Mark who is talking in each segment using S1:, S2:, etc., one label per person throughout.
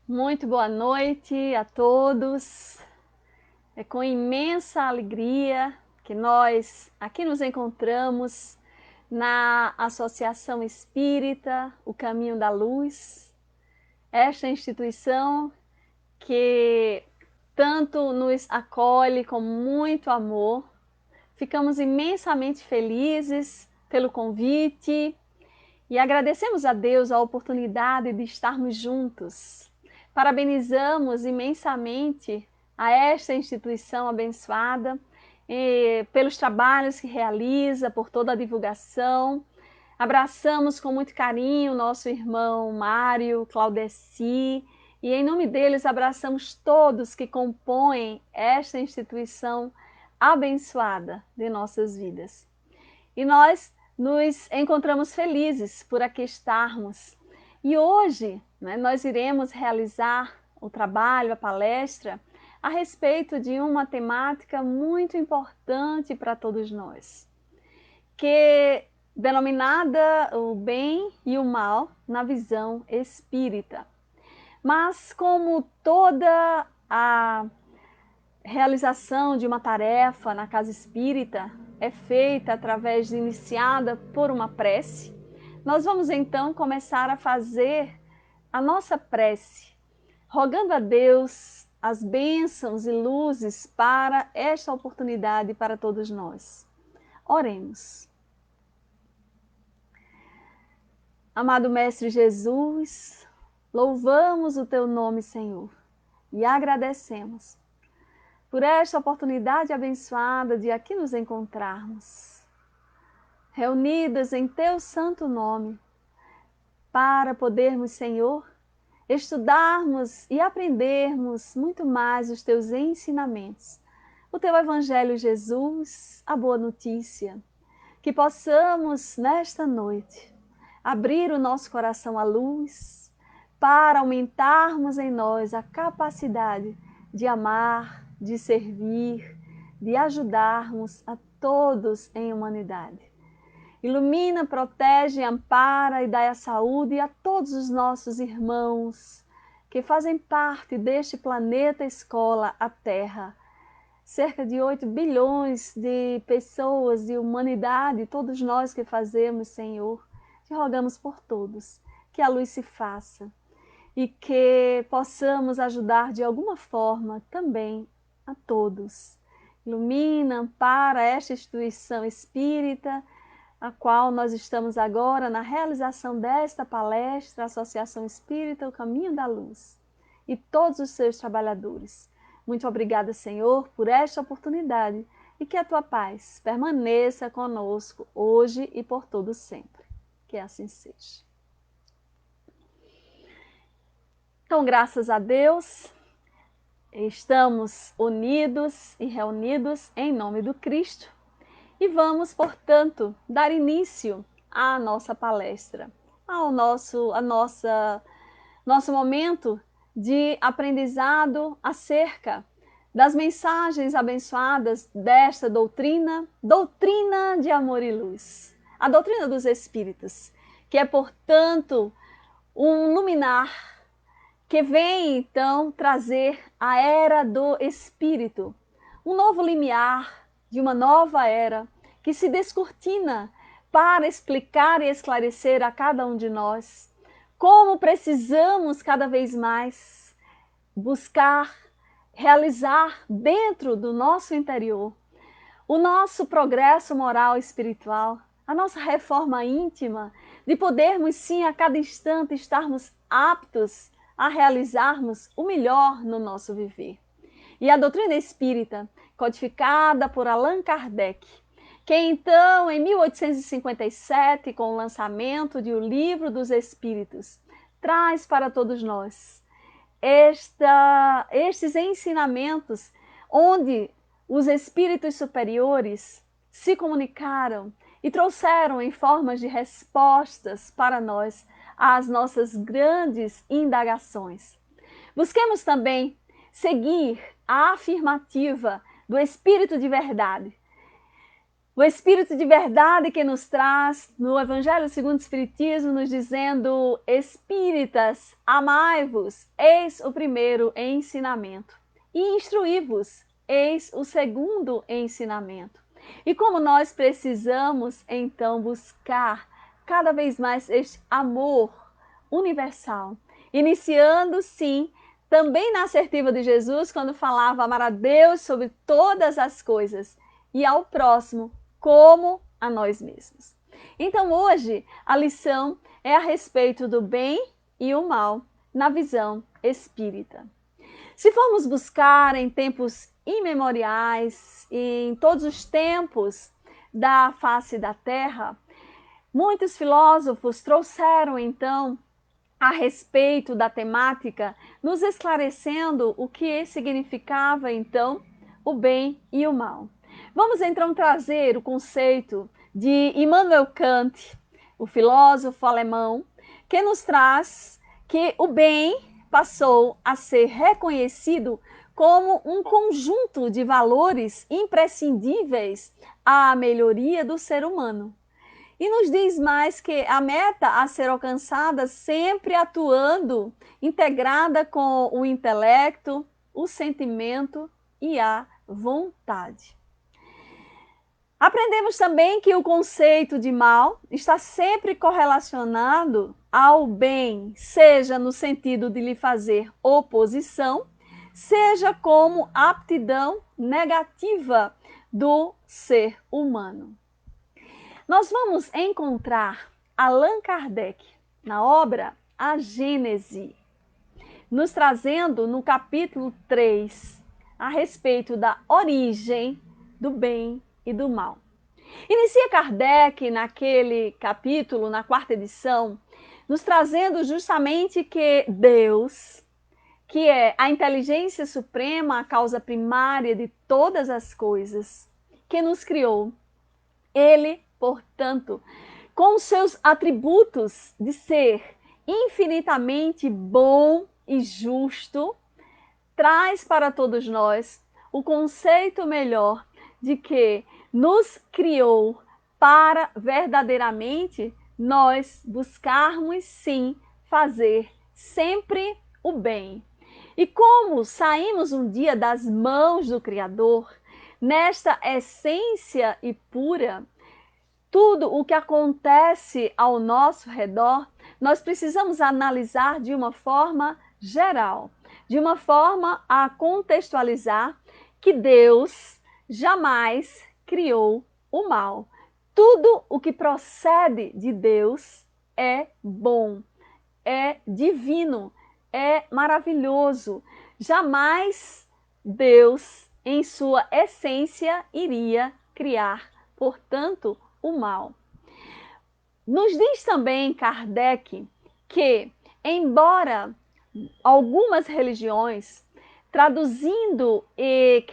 S1: Muito boa noite a todos. É com imensa alegria que nós aqui nos encontramos na Associação Espírita O Caminho da Luz, esta instituição que tanto nos acolhe com muito amor. Ficamos imensamente felizes pelo convite e agradecemos a Deus a oportunidade de estarmos juntos. Parabenizamos imensamente a esta instituição abençoada pelos trabalhos que realiza, por toda a divulgação. Abraçamos com muito carinho nosso irmão Mário, Claudeci, e em nome deles abraçamos todos que compõem esta instituição abençoada de nossas vidas. E nós nos encontramos felizes por aqui estarmos. E hoje, nós iremos realizar o trabalho, a palestra, a respeito de uma temática muito importante para todos nós, que denominada o bem e o mal na visão espírita. Mas como toda a realização de uma tarefa na casa espírita é feita através de iniciada por uma prece, nós vamos então começar a fazer a nossa prece, rogando a Deus as bênçãos e luzes para esta oportunidade para todos nós. Oremos. Amado Mestre Jesus, louvamos o teu nome, Senhor, e agradecemos por esta oportunidade abençoada de aqui nos encontrarmos, reunidas em teu santo nome, para podermos, Senhor, estudarmos e aprendermos muito mais os teus ensinamentos, o teu Evangelho Jesus, a boa notícia, que possamos nesta noite abrir o nosso coração à luz para aumentarmos em nós a capacidade de amar, de servir, de ajudarmos a todos em humanidade. Ilumina, protege, ampara e dai a saúde a todos os nossos irmãos que fazem parte deste planeta escola, a Terra. Cerca de 8 bilhões de pessoas, de humanidade, todos nós que fazemos, Senhor, te rogamos por todos, que a luz se faça e que possamos ajudar de alguma forma também a todos. Ilumina, ampara esta instituição espírita, a qual nós estamos agora na realização desta palestra, Associação Espírita, o Caminho da Luz, e todos os seus trabalhadores. Muito obrigada, Senhor, por esta oportunidade e que a tua paz permaneça conosco hoje e por todo sempre. Que assim seja. Então, graças a Deus, estamos unidos e reunidos em nome do Cristo e vamos, portanto, dar início à nossa palestra, ao nosso momento de aprendizado acerca das mensagens abençoadas desta doutrina de amor e luz, a doutrina dos Espíritos, que é, portanto, um luminar que vem, então, trazer a era do Espírito, um novo limiar de uma nova era que se descortina para explicar e esclarecer a cada um de nós como precisamos cada vez mais buscar, realizar dentro do nosso interior o nosso progresso moral e espiritual, a nossa reforma íntima, de podermos sim a cada instante estarmos aptos a realizarmos o melhor no nosso viver. E a doutrina espírita, codificada por Allan Kardec, que então, em 1857, com o lançamento de O Livro dos Espíritos, traz para todos nós estes ensinamentos onde os espíritos superiores se comunicaram e trouxeram em formas de respostas para nós às nossas grandes indagações. Busquemos também seguir a afirmativa do Espírito de Verdade, O Espírito de verdade que nos traz no Evangelho segundo o Espiritismo, nos dizendo: Espíritas, amai-vos, eis o primeiro ensinamento, e instruí-vos, eis o segundo ensinamento. E como nós precisamos, então, buscar cada vez mais este amor universal, iniciando, sim, também na assertiva de Jesus, quando falava amar a Deus sobre todas as coisas e ao próximo como a nós mesmos. Então hoje a lição é a respeito do bem e o mal na visão espírita. Se formos buscar em tempos imemoriais, em todos os tempos da face da Terra, muitos filósofos trouxeram então a respeito da temática, nos esclarecendo o que significava então o bem e o mal. Vamos então trazer o conceito de Immanuel Kant, o filósofo alemão, que nos traz que o bem passou a ser reconhecido como um conjunto de valores imprescindíveis à melhoria do ser humano. E nos diz mais que a meta a ser alcançada sempre atuando, integrada com o intelecto, o sentimento e a vontade. Aprendemos também que o conceito de mal está sempre correlacionado ao bem, seja no sentido de lhe fazer oposição, seja como aptidão negativa do ser humano. Nós vamos encontrar Allan Kardec na obra A Gênese, nos trazendo no capítulo 3 a respeito da origem do bem e do mal. Inicia Kardec naquele capítulo, na quarta edição, nos trazendo justamente que Deus, que é a inteligência suprema, a causa primária de todas as coisas, que nos criou, ele, portanto, com seus atributos de ser infinitamente bom e justo, traz para todos nós o conceito melhor de que nos criou para verdadeiramente nós buscarmos sim fazer sempre o bem. E como saímos um dia das mãos do Criador, nesta essência e pura, tudo o que acontece ao nosso redor, nós precisamos analisar de uma forma geral, de uma forma a contextualizar que Deus jamais criou o mal. Tudo o que procede de Deus é bom, é divino, é maravilhoso. Jamais Deus, em sua essência, iria criar, portanto, o mal. Nos diz também Kardec que, embora algumas religiões, traduzindo e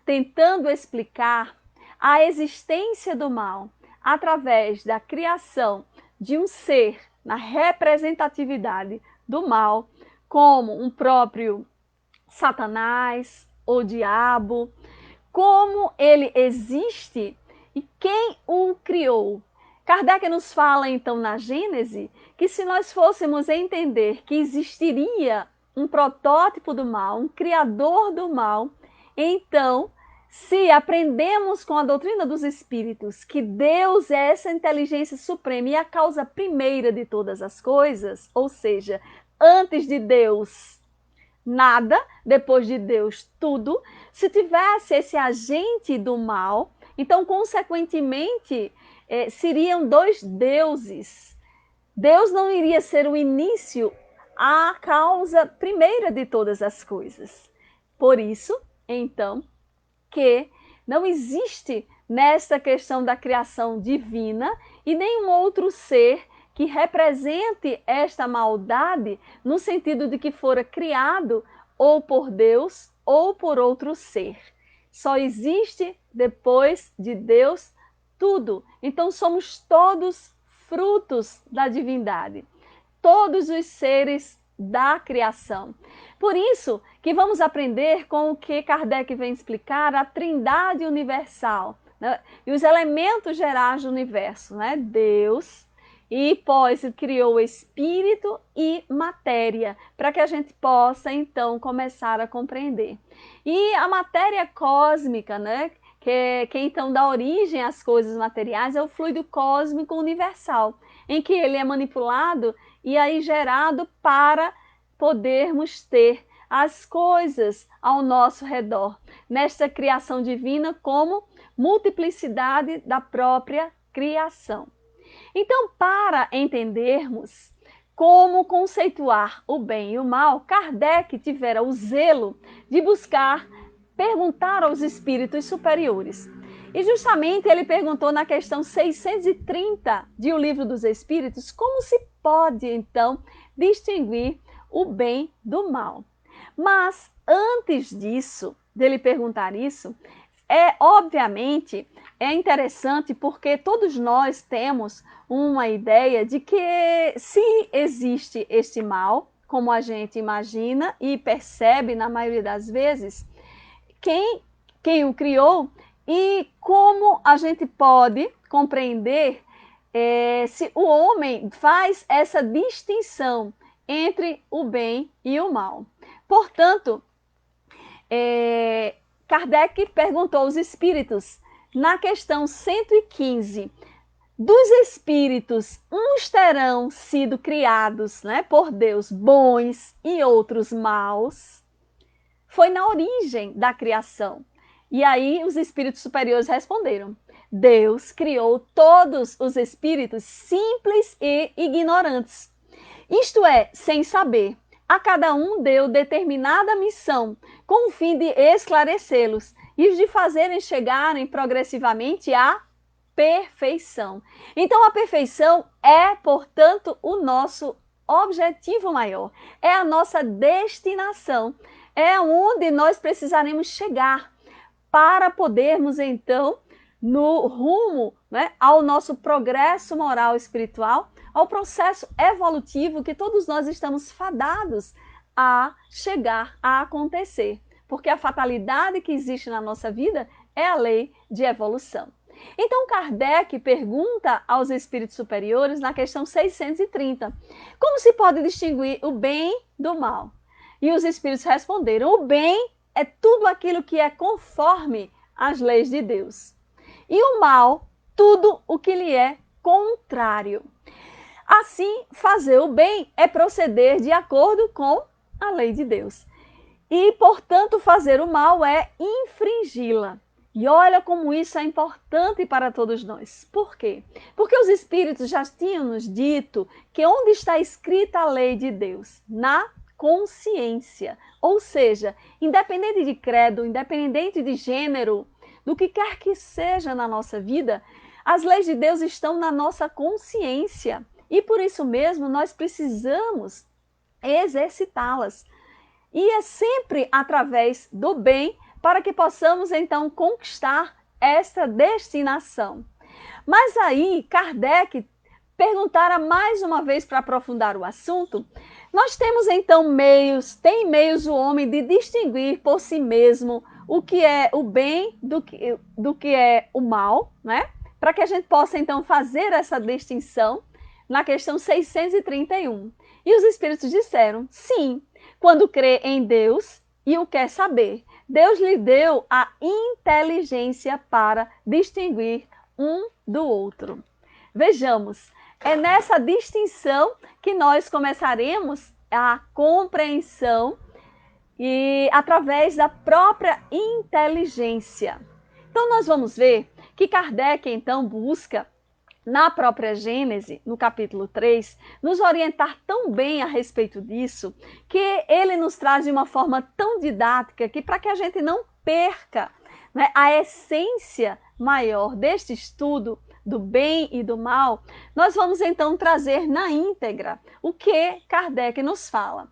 S1: tentando explicar a existência do mal através da criação de um ser na representatividade do mal, como um próprio Satanás ou diabo, como ele existe e quem o criou. Kardec nos fala então na Gênese que se nós fôssemos entender que existiria um protótipo do mal, um criador do mal, então, se aprendemos com a doutrina dos espíritos que Deus é essa inteligência suprema e a causa primeira de todas as coisas, ou seja, antes de Deus nada, depois de Deus tudo, se tivesse esse agente do mal, então, consequentemente, seriam dois deuses. Deus não iria ser o início, a causa primeira de todas as coisas. Por isso, então, que não existe nesta questão da criação divina e nenhum outro ser que represente esta maldade no sentido de que fora criado ou por Deus ou por outro ser. Só existe depois de Deus tudo. Então somos todos frutos da divindade. Todos os seres da criação. Por isso que vamos aprender com o que Kardec vem explicar a Trindade universal, né? E os elementos gerais do universo, né? Deus, e pós criou o espírito e matéria, para que a gente possa então começar a compreender. E a matéria cósmica, né? Que então dá origem às coisas materiais, é o fluido cósmico universal, em que ele é manipulado e aí gerado para podermos ter as coisas ao nosso redor, nesta criação divina como multiplicidade da própria criação. Então, para entendermos como conceituar o bem e o mal, Kardec tivera o zelo de buscar perguntar aos espíritos superiores. E justamente ele perguntou na questão 630 de O Livro dos Espíritos como se pode, então, distinguir o bem do mal. Mas, antes disso, dele perguntar isso, obviamente, é interessante porque todos nós temos uma ideia de que se existe este mal, como a gente imagina e percebe na maioria das vezes, quem o criou e como a gente pode compreender se o homem faz essa distinção entre o bem e o mal. Portanto, Kardec perguntou aos espíritos, na questão 115, dos espíritos, uns terão sido criados, né, por Deus bons e outros maus. Foi na origem da criação. E aí os espíritos superiores responderam: Deus criou todos os espíritos simples e ignorantes. Isto é, sem saber. A cada um deu determinada missão, com o fim de esclarecê-los e de fazerem chegarem progressivamente à perfeição. Então, a perfeição é, portanto, o nosso objetivo maior, é a nossa destinação, é onde nós precisaremos chegar para podermos, então, no rumo, né, ao nosso progresso moral e espiritual, ao processo evolutivo que todos nós estamos fadados a chegar a acontecer. Porque a fatalidade que existe na nossa vida é a lei de evolução. Então, Kardec pergunta aos espíritos superiores na questão 630, como se pode distinguir o bem do mal? E os espíritos responderam: o bem é tudo aquilo que é conforme às leis de Deus. E o mal, tudo o que lhe é contrário. Assim, fazer o bem é proceder de acordo com a lei de Deus. E, portanto, fazer o mal é infringi-la. E olha como isso é importante para todos nós. Por quê? Porque os espíritos já tinham nos dito que onde está escrita a lei de Deus? Na consciência. Ou seja, independente de credo, independente de gênero, do que quer que seja na nossa vida, as leis de Deus estão na nossa consciência. E por isso mesmo nós precisamos exercitá-las. E é sempre através do bem para que possamos então conquistar essa destinação. Mas aí Kardec perguntara mais uma vez para aprofundar o assunto. Nós temos então tem meios o homem de distinguir por si mesmo o que é o bem do que é o mal, né? Para que a gente possa então fazer essa distinção na questão 631. E os espíritos disseram: sim, quando crê em Deus e o quer saber. Deus lhe deu a inteligência para distinguir um do outro. Vejamos, é nessa distinção que nós começaremos a compreensão e através da própria inteligência. Então nós vamos ver que Kardec então busca na própria Gênese, no capítulo 3, nos orientar tão bem a respeito disso, que ele nos traz de uma forma tão didática que para que a gente não perca, né, a essência maior deste estudo do bem e do mal, nós vamos então trazer na íntegra o que Kardec nos fala.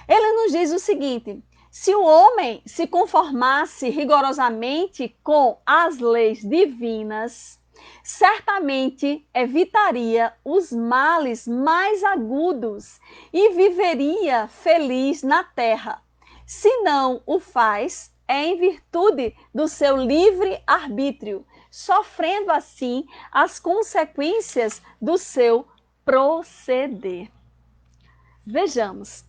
S1: Ele nos diz o seguinte: se o homem se conformasse rigorosamente com as leis divinas, certamente evitaria os males mais agudos e viveria feliz na terra. Se não o faz, é em virtude do seu livre arbítrio, sofrendo assim as consequências do seu proceder. Vejamos.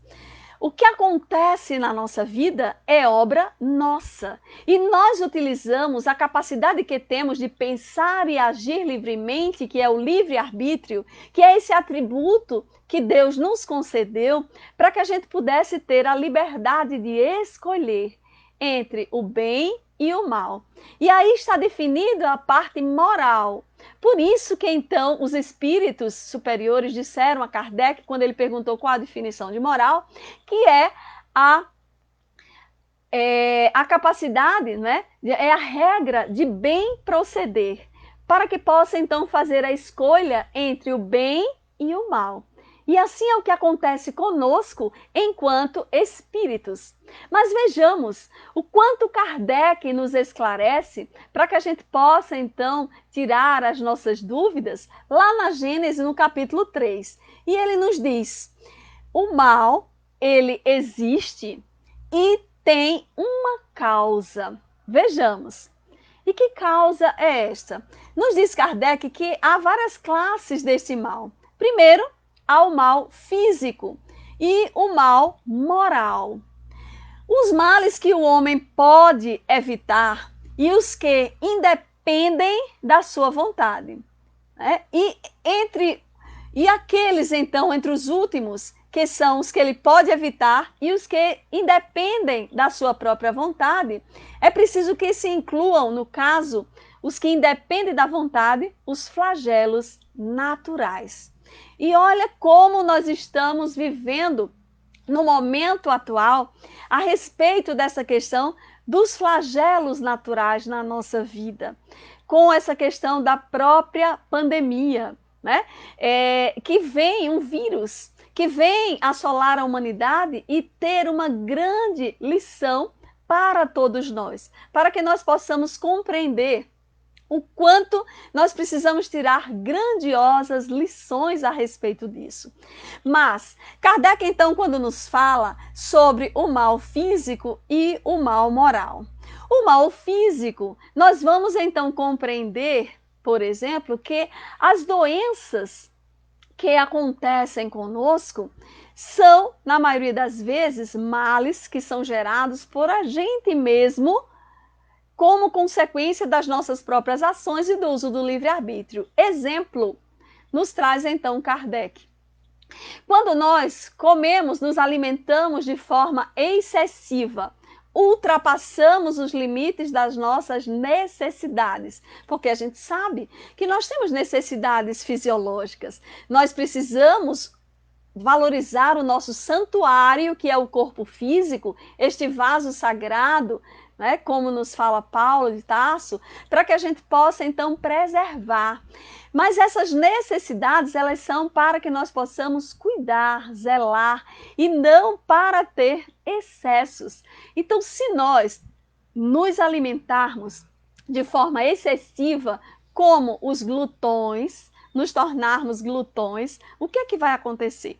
S1: O que acontece na nossa vida é obra nossa. E nós utilizamos a capacidade que temos de pensar e agir livremente, que é o livre-arbítrio, que é esse atributo que Deus nos concedeu para que a gente pudesse ter a liberdade de escolher entre o bem e o mal. E aí está definida a parte moral. Por isso que então os espíritos superiores disseram a Kardec, quando ele perguntou qual a definição de moral, que é a capacidade, né, é a regra de bem proceder, para que possa então fazer a escolha entre o bem e o mal. E assim é o que acontece conosco enquanto espíritos. Mas vejamos o quanto Kardec nos esclarece para que a gente possa então tirar as nossas dúvidas lá na Gênesis, no capítulo 3. E ele nos diz: o mal, ele existe e tem uma causa. Vejamos. E que causa é esta? Nos diz Kardec que há várias classes deste mal. Primeiro, há o mal físico e o mal moral. Os males que o homem pode evitar e os que independem da sua vontade. Né? E aqueles, então, entre os últimos, que são os que ele pode evitar e os que independem da sua própria vontade, é preciso que se incluam, no caso, os que independem da vontade, os flagelos naturais. E olha como nós estamos vivendo no momento atual a respeito dessa questão dos flagelos naturais na nossa vida, com essa questão da própria pandemia, né? Que vem um vírus, que vem assolar a humanidade e ter uma grande lição para todos nós, para que nós possamos compreender o quanto nós precisamos tirar grandiosas lições a respeito disso. Mas Kardec, então, quando nos fala sobre o mal físico e o mal moral. O mal físico, nós vamos então compreender, por exemplo, que as doenças que acontecem conosco são, na maioria das vezes, males que são gerados por a gente mesmo, como consequência das nossas próprias ações e do uso do livre-arbítrio. Exemplo, nos traz então Kardec. Quando nós comemos, nos alimentamos de forma excessiva, ultrapassamos os limites das nossas necessidades, porque a gente sabe que nós temos necessidades fisiológicas. Nós precisamos valorizar o nosso santuário, que é o corpo físico, este vaso sagrado, né, como nos fala Paulo de Tarso, para que a gente possa então preservar. Mas essas necessidades, elas são para que nós possamos cuidar, zelar e não para ter excessos. Então, se nós nos alimentarmos de forma excessiva, como os glutões, nos tornarmos glutões, o que é que vai acontecer?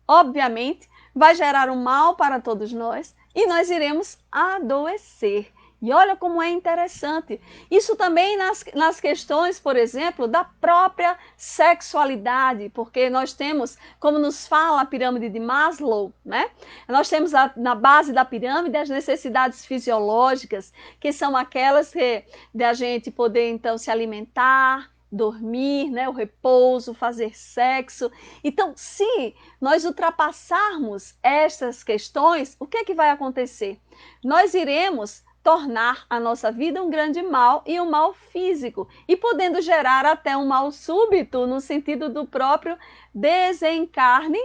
S1: Obviamente, vai gerar um mal para todos nós e nós iremos adoecer. E olha como é interessante. Isso também nas questões, por exemplo, da própria sexualidade, porque nós temos, como nos fala a pirâmide de Maslow, né? Nós temos na base da pirâmide as necessidades fisiológicas, que são aquelas que a gente poder então se alimentar, dormir, né, o repouso, fazer sexo. Então, se nós ultrapassarmos estas questões, o que é que vai acontecer? Nós iremos tornar a nossa vida um grande mal e um mal físico, e podendo gerar até um mal súbito no sentido do próprio desencarne,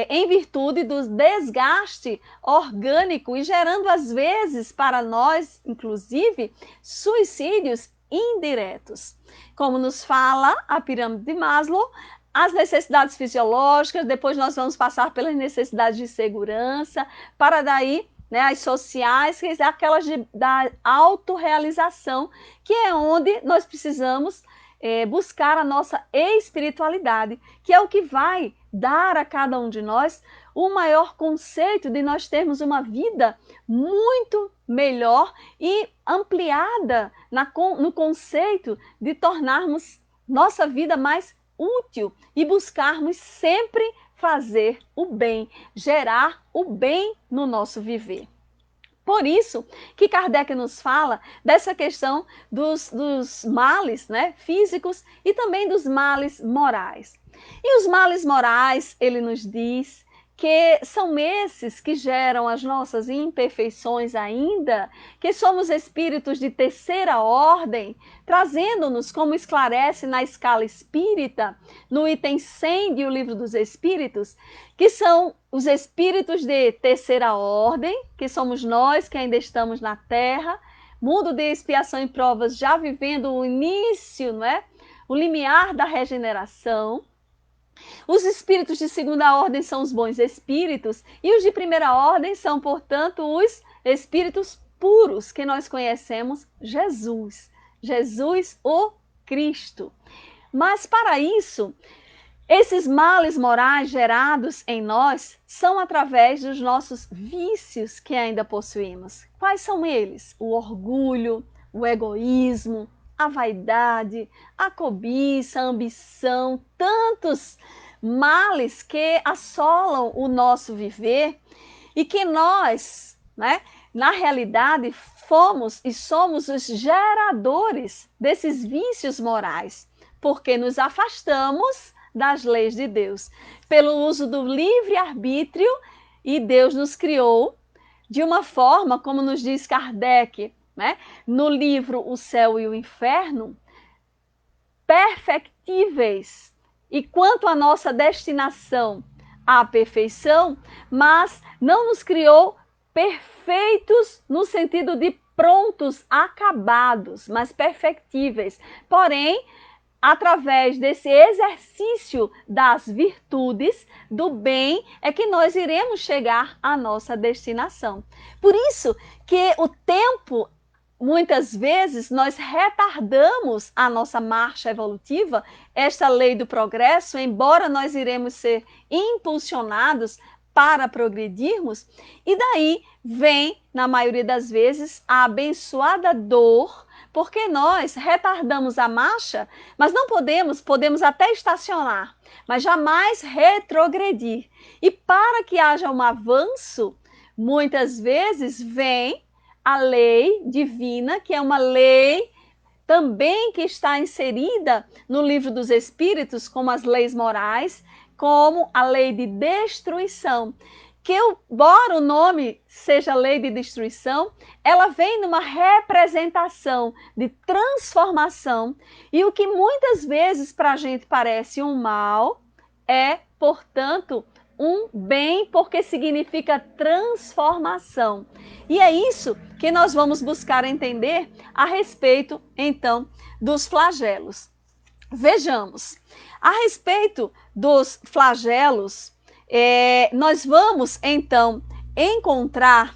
S1: em virtude do desgaste orgânico e gerando às vezes para nós, inclusive, suicídios indiretos. Como nos fala a pirâmide de Maslow, as necessidades fisiológicas, depois nós vamos passar pelas necessidades de segurança, para daí, né, as sociais, que são aquelas da autorrealização, que é onde nós precisamos buscar a nossa espiritualidade, que é o que vai dar a cada um de nós o maior conceito de nós termos uma vida muito melhor e ampliada no conceito de tornarmos nossa vida mais útil e buscarmos sempre fazer o bem, gerar o bem no nosso viver. Por isso que Kardec nos fala dessa questão dos males, né, físicos e também dos males morais. E os males morais, ele nos diz que são esses que geram as nossas imperfeições ainda, que somos espíritos de terceira ordem, trazendo-nos, como esclarece na escala espírita, no item 100 do Livro dos Espíritos, que são os espíritos de terceira ordem, que somos nós que ainda estamos na Terra, mundo de expiação e provas, já vivendo o início, não é? O limiar da regeneração. Os espíritos de segunda ordem são os bons espíritos e os de primeira ordem são, portanto, os espíritos puros, que nós conhecemos Jesus, Jesus o Cristo. Mas para isso, esses males morais gerados em nós são através dos nossos vícios que ainda possuímos. Quais são eles? O orgulho, o egoísmo, a vaidade, a cobiça, a ambição, tantos males que assolam o nosso viver e que nós, né, na realidade, fomos e somos os geradores desses vícios morais, porque nos afastamos das leis de Deus, pelo uso do livre-arbítrio, e Deus nos criou de uma forma, como nos diz Kardec, né, no livro O Céu e o Inferno, perfectíveis, e quanto à nossa destinação à perfeição, mas não nos criou perfeitos no sentido de prontos, acabados, mas perfectíveis. Porém, através desse exercício das virtudes, do bem, é que nós iremos chegar à nossa destinação. Por isso que o tempo, muitas vezes, nós retardamos a nossa marcha evolutiva, esta lei do progresso, embora nós iremos ser impulsionados para progredirmos, e daí vem, na maioria das vezes, a abençoada dor, porque nós retardamos a marcha, mas não podemos até estacionar, mas jamais retrogredir. E para que haja um avanço, muitas vezes vem a lei divina, que é uma lei também que está inserida no Livro dos Espíritos, como as leis morais, como a lei de destruição, que embora o nome seja lei de destruição, ela vem numa representação de transformação, e o que muitas vezes para a gente parece um mal, é, portanto, um bem, porque significa transformação. E é isso que nós vamos buscar entender a respeito, então, dos flagelos. Vejamos, a respeito dos flagelos, nós vamos, então, encontrar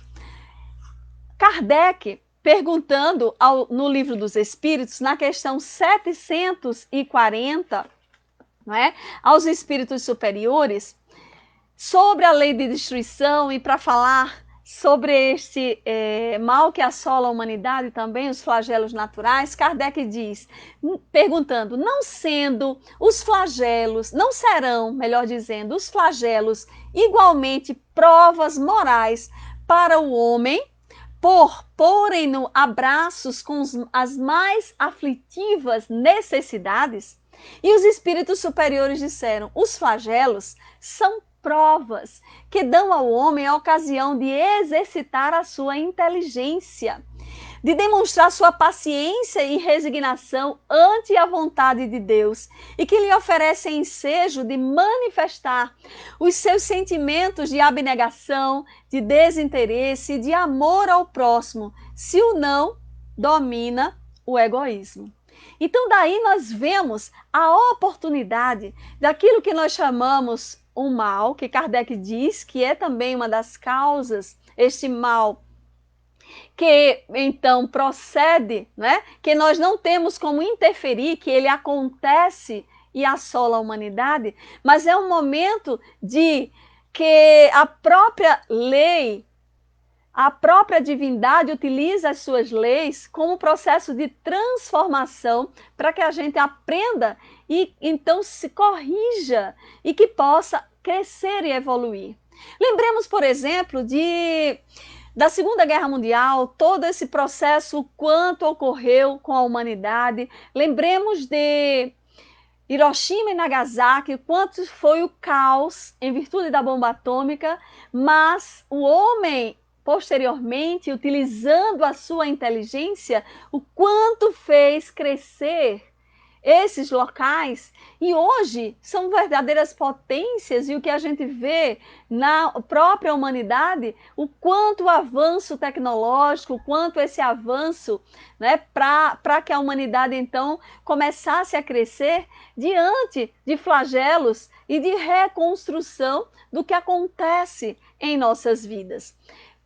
S1: Kardec perguntando no Livro dos Espíritos, na questão 740, não é, aos espíritos superiores, sobre a lei de destruição, e para falar sobre este mal que assola a humanidade também, os flagelos naturais, Kardec diz, perguntando, não serão, melhor dizendo, os flagelos igualmente provas morais para o homem, por porem-no a braços com as mais aflitivas necessidades? E os espíritos superiores disseram, os flagelos são provas que dão ao homem a ocasião de exercitar a sua inteligência, de demonstrar sua paciência e resignação ante a vontade de Deus, e que lhe oferecem ensejo de manifestar os seus sentimentos de abnegação, de desinteresse e de amor ao próximo, se o não domina o egoísmo. Então daí nós vemos a oportunidade daquilo que nós chamamos um mal, que Kardec diz que é também uma das causas, este mal que então procede, né? Que nós não temos como interferir, que ele acontece e assola a humanidade, mas é um momento de que a própria lei, a própria divindade utiliza as suas leis como processo de transformação para que a gente aprenda e então se corrija e que possa crescer e evoluir. Lembremos, por exemplo, da Segunda Guerra Mundial, todo esse processo, o quanto ocorreu com a humanidade. Lembremos de Hiroshima e Nagasaki, o quanto foi o caos em virtude da bomba atômica, mas o homem, posteriormente, utilizando a sua inteligência, o quanto fez crescer esses locais, e hoje são verdadeiras potências, e o que a gente vê na própria humanidade, o quanto o avanço tecnológico, o quanto esse avanço, né, para que a humanidade então começasse a crescer diante de flagelos e de reconstrução do que acontece em nossas vidas.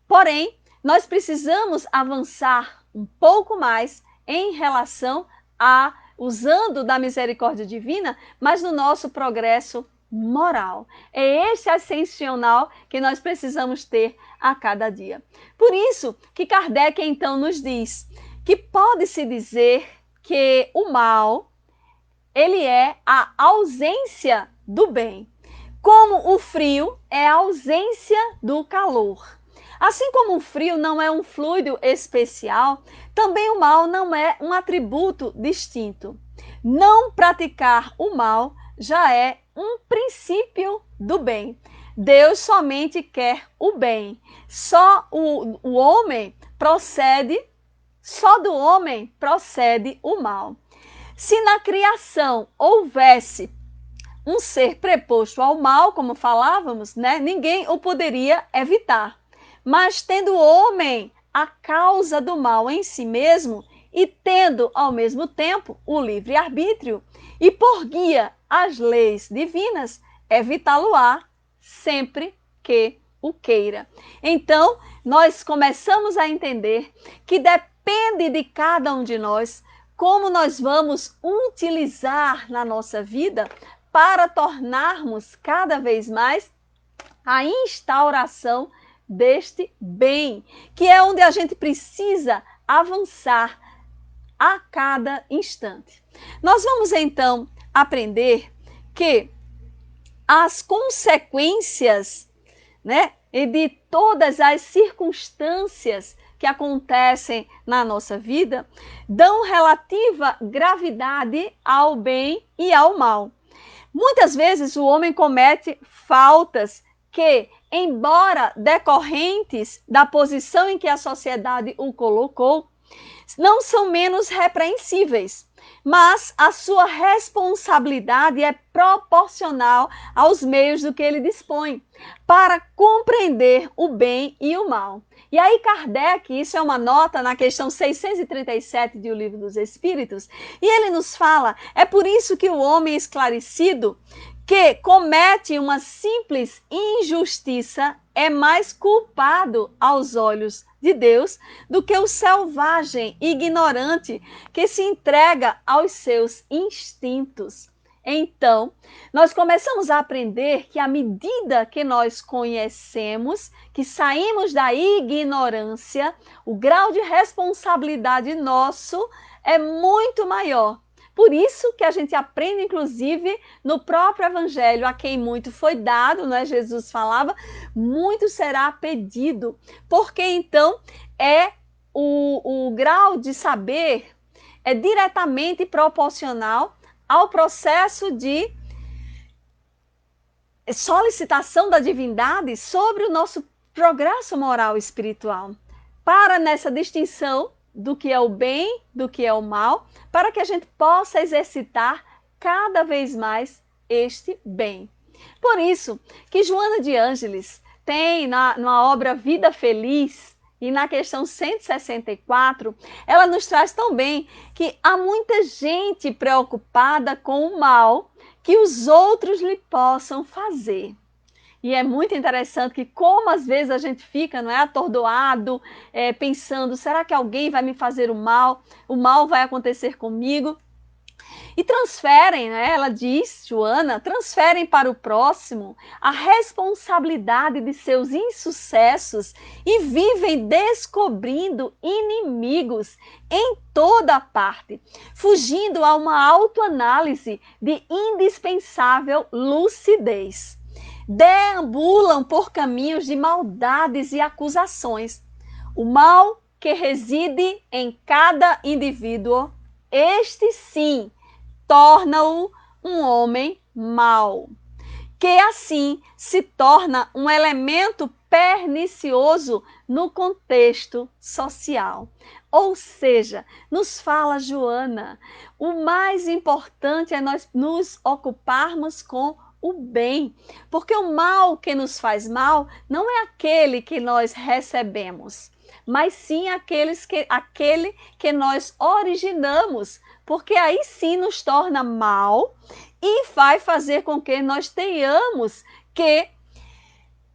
S1: Porém, nós precisamos avançar um pouco mais em relação a usando da misericórdia divina, mas no nosso progresso moral. É esse ascensional que nós precisamos ter a cada dia. Por isso que Kardec então nos diz que pode-se dizer que o mal, ele é a ausência do bem, como o frio é a ausência do calor. Assim como o frio não é um fluido especial, também o mal não é um atributo distinto. Não praticar o mal já é um princípio do bem. Deus somente quer o bem. Só do homem procede o mal. Se na criação houvesse um ser preposto ao mal, como falávamos, né, ninguém o poderia evitar. Mas tendo o homem a causa do mal em si mesmo e tendo ao mesmo tempo o livre-arbítrio e por guia as leis divinas, evitá-lo-á sempre que o queira. Então, nós começamos a entender que depende de cada um de nós como nós vamos utilizar na nossa vida para tornarmos cada vez mais a instauração deste bem, que é onde a gente precisa avançar a cada instante. Nós vamos então aprender que as consequências, né, e de todas as circunstâncias que acontecem na nossa vida dão relativa gravidade ao bem e ao mal. Muitas vezes o homem comete faltas que, embora decorrentes da posição em que a sociedade o colocou, não são menos repreensíveis, mas a sua responsabilidade é proporcional aos meios do que ele dispõe para compreender o bem e o mal. E aí Kardec, isso é uma nota na questão 637 de O Livro dos Espíritos, e ele nos fala, é por isso que o homem esclarecido que comete uma simples injustiça é mais culpado aos olhos de Deus do que o selvagem ignorante que se entrega aos seus instintos. Então, nós começamos a aprender que à medida que nós conhecemos, que saímos da ignorância, o grau de responsabilidade nosso é muito maior. Por isso que a gente aprende, inclusive, no próprio Evangelho, a quem muito foi dado, né? Jesus falava, muito será pedido. Porque então o grau de saber é diretamente proporcional ao processo de solicitação da divindade sobre o nosso progresso moral e espiritual. Para nessa distinção do que é o bem, do que é o mal, para que a gente possa exercitar cada vez mais este bem. Por isso que Joana de Ângeles tem na obra Vida Feliz e na questão 164, ela nos traz tão bem que há muita gente preocupada com o mal que os outros lhe possam fazer. E é muito interessante que como às vezes a gente fica, não é, atordoado, pensando, será que alguém vai me fazer o mal vai acontecer comigo? E transferem, né, ela diz, Joana, transferem para o próximo a responsabilidade de seus insucessos e vivem descobrindo inimigos em toda parte, fugindo a uma autoanálise de indispensável lucidez. Deambulam por caminhos de maldades e acusações. O mal que reside em cada indivíduo, este sim, torna-o um homem mau, que assim se torna um elemento pernicioso no contexto social. Ou seja, nos fala Joana, o mais importante é nós nos ocuparmos com o bem, porque o mal que nos faz mal não é aquele que nós recebemos, mas sim aquele que nós originamos, porque aí sim nos torna mal e vai fazer com que nós tenhamos que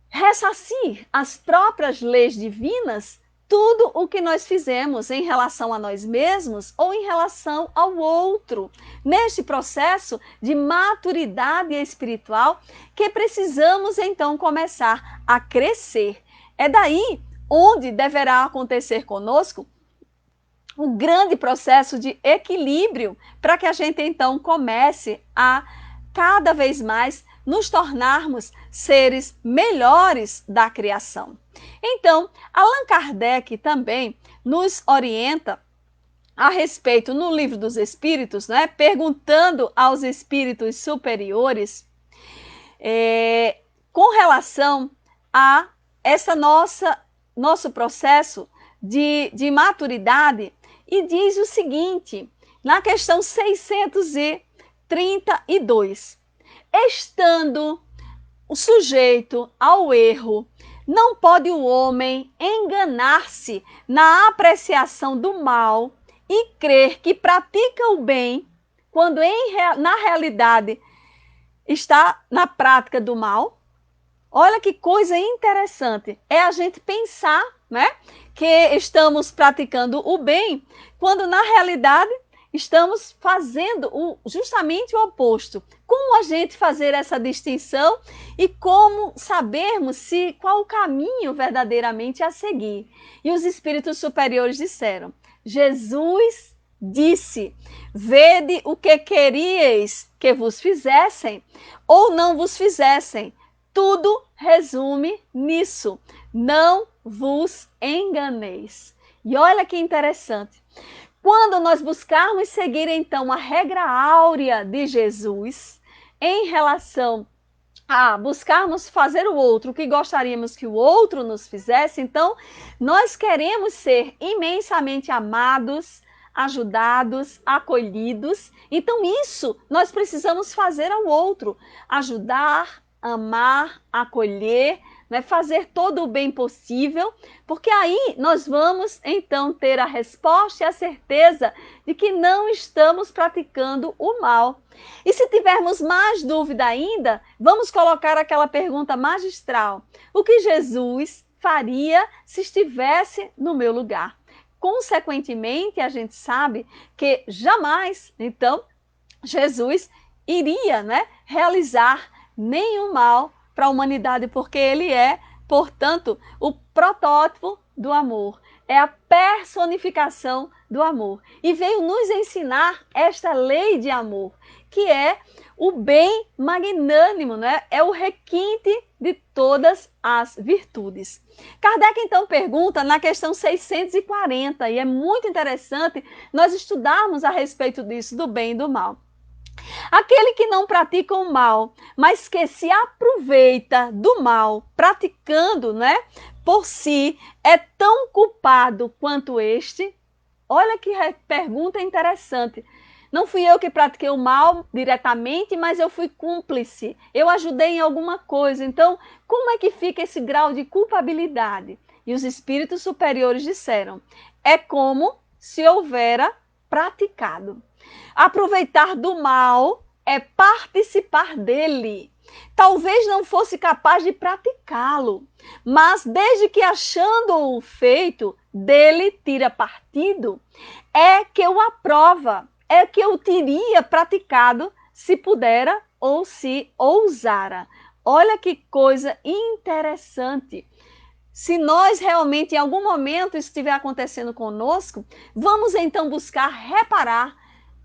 S1: ressarcir as próprias leis divinas tudo o que nós fizemos em relação a nós mesmos ou em relação ao outro, neste processo de maturidade espiritual que precisamos então começar a crescer. É daí onde deverá acontecer conosco um grande processo de equilíbrio para que a gente então comece a cada vez mais nos tornarmos seres melhores da criação. Então, Allan Kardec também nos orienta a respeito no Livro dos Espíritos, né, perguntando aos espíritos superiores com relação a essa nosso processo de maturidade, e diz o seguinte, na questão 632, estando o sujeito ao erro, não pode o homem enganar-se na apreciação do mal e crer que pratica o bem, quando na realidade está na prática do mal. Olha que coisa interessante, é a gente pensar, né, que estamos praticando o bem, quando na realidade estamos fazendo justamente o oposto. Como a gente fazer essa distinção e como sabermos qual o caminho verdadeiramente a seguir? E os espíritos superiores disseram, Jesus disse, vede o que queríeis que vos fizessem ou não vos fizessem. Tudo resume nisso, não vos enganeis. E olha que interessante, quando nós buscarmos seguir então a regra áurea de Jesus em relação a buscarmos fazer o outro o que gostaríamos que o outro nos fizesse, então nós queremos ser imensamente amados, ajudados, acolhidos, então isso nós precisamos fazer ao outro, ajudar, amar, acolher, né, fazer todo o bem possível, porque aí nós vamos então ter a resposta e a certeza de que não estamos praticando o mal. E se tivermos mais dúvida ainda, vamos colocar aquela pergunta magistral: o que Jesus faria se estivesse no meu lugar? Consequentemente, a gente sabe que jamais, então, Jesus iria, né, realizar nenhum mal para a humanidade, porque ele é, portanto, o protótipo do amor, é a personificação do amor. E veio nos ensinar esta lei de amor, que é o bem magnânimo, né? É o requinte de todas as virtudes. Kardec então pergunta na questão 640, e é muito interessante nós estudarmos a respeito disso, do bem e do mal. Aquele que não pratica o mal, mas que se aproveita do mal, praticando, né, por si, é tão culpado quanto este? Olha que pergunta interessante. Não fui eu que pratiquei o mal diretamente, mas eu fui cúmplice. Eu ajudei em alguma coisa. Então, como é que fica esse grau de culpabilidade? E os espíritos superiores disseram, é como se houvera praticado. Aproveitar do mal é participar dele. talvez não fosse capaz de praticá-lo, mas desde que achando-o feito, dele tira partido, é que o aprova, é que o teria praticado se pudera ou se ousara. Olha que coisa interessante. Se nós realmente em algum momento estiver acontecendo conosco, vamos então buscar reparar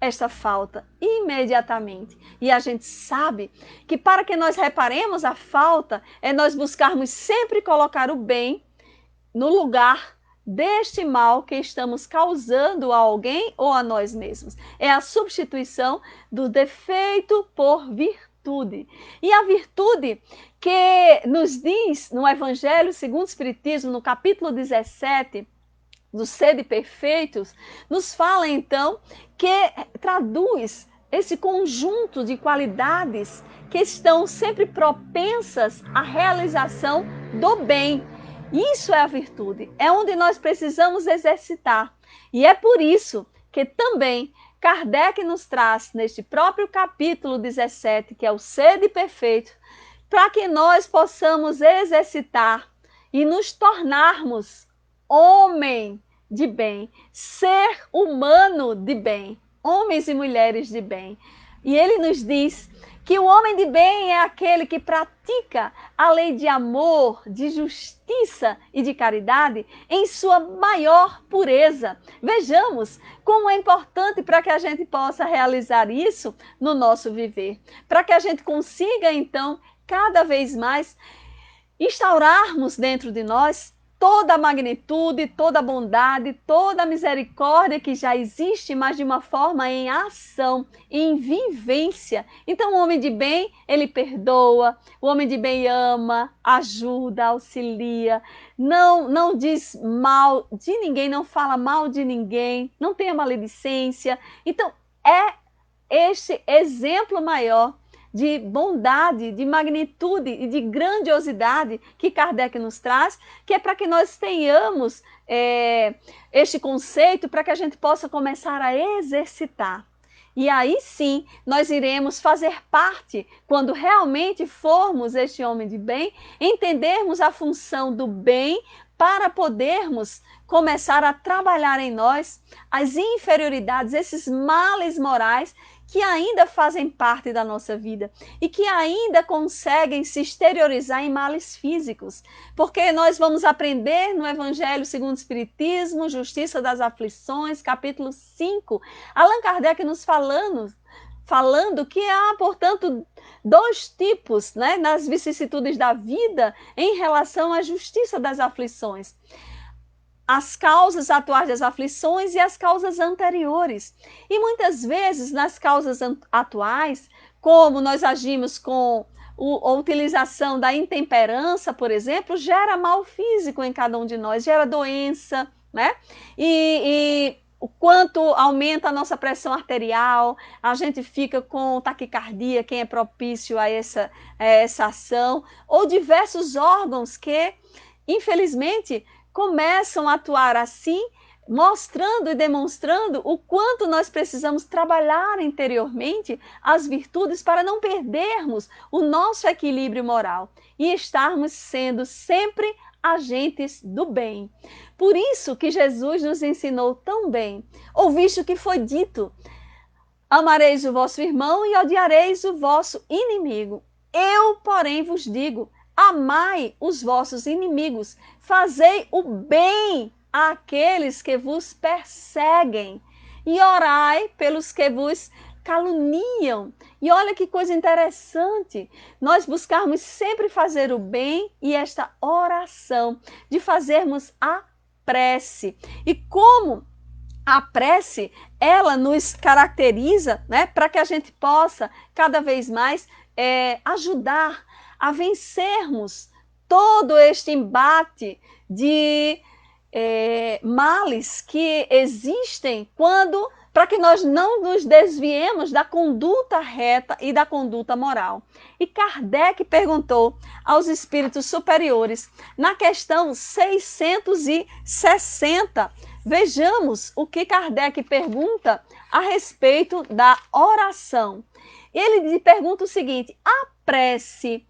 S1: esta falta imediatamente. E a gente sabe que para que nós reparemos a falta, é nós buscarmos sempre colocar o bem no lugar deste mal que estamos causando a alguém ou a nós mesmos. É a substituição do defeito por virtude. E a virtude que nos diz no Evangelho segundo o Espiritismo, no capítulo 17, do Sede Perfeitos, nos fala então que traduz esse conjunto de qualidades que estão sempre propensas à realização do bem. Isso é a virtude, é onde nós precisamos exercitar. E é por isso que também Kardec nos traz, neste próprio capítulo 17, que é o Sede Perfeito, para que nós possamos exercitar e nos tornarmos homem de bem, ser humano de bem, homens e mulheres de bem. E ele nos diz que o homem de bem é aquele que pratica a lei de amor, de justiça e de caridade em sua maior pureza. Vejamos como é importante para que a gente possa realizar isso no nosso viver, para que a gente consiga então cada vez mais instaurarmos dentro de nós toda a magnitude, toda a bondade, toda a misericórdia que já existe, mas de uma forma em ação, em vivência. Então, o homem de bem, ele perdoa, o homem de bem ama, ajuda, auxilia, não diz mal de ninguém, não fala mal de ninguém, não tem a maledicência. Então, é este exemplo maior de bondade, de magnitude e de grandiosidade que Kardec nos traz, que é para que nós tenhamos este conceito, para que a gente possa começar a exercitar. E aí sim, nós iremos fazer parte, quando realmente formos este homem de bem, entendermos a função do bem para podermos começar a trabalhar em nós as inferioridades, esses males morais que ainda fazem parte da nossa vida e que ainda conseguem se exteriorizar em males físicos. Porque nós vamos aprender no Evangelho segundo o Espiritismo, Justiça das Aflições, capítulo 5, Allan Kardec nos falando que há, portanto, dois tipos, né, nas vicissitudes da vida em relação à justiça das aflições. As causas atuais das aflições e as causas anteriores. E muitas vezes, nas causas atuais, como nós agimos com a utilização da intemperança, por exemplo, gera mal físico em cada um de nós, gera doença, né? E o quanto aumenta a nossa pressão arterial, a gente fica com taquicardia, quem é propício a essa ação, ou diversos órgãos que, infelizmente, começam a atuar assim, mostrando e demonstrando o quanto nós precisamos trabalhar interiormente as virtudes para não perdermos o nosso equilíbrio moral e estarmos sendo sempre agentes do bem. Por isso que Jesus nos ensinou tão bem. Ouviste o que foi dito: amareis o vosso irmão e odiareis o vosso inimigo. Eu, porém, vos digo: amai os vossos inimigos, fazei o bem àqueles que vos perseguem e orai pelos que vos caluniam. E olha que coisa interessante, nós buscarmos sempre fazer o bem e esta oração, de fazermos a prece. E como a prece, ela nos caracteriza, né, para que a gente possa cada vez mais ajudar a vencermos todo este embate de males que existem para que nós não nos desviemos da conduta reta e da conduta moral. E Kardec perguntou aos espíritos superiores, na questão 660, vejamos o que Kardec pergunta a respeito da oração. Ele lhe pergunta o seguinte: a prece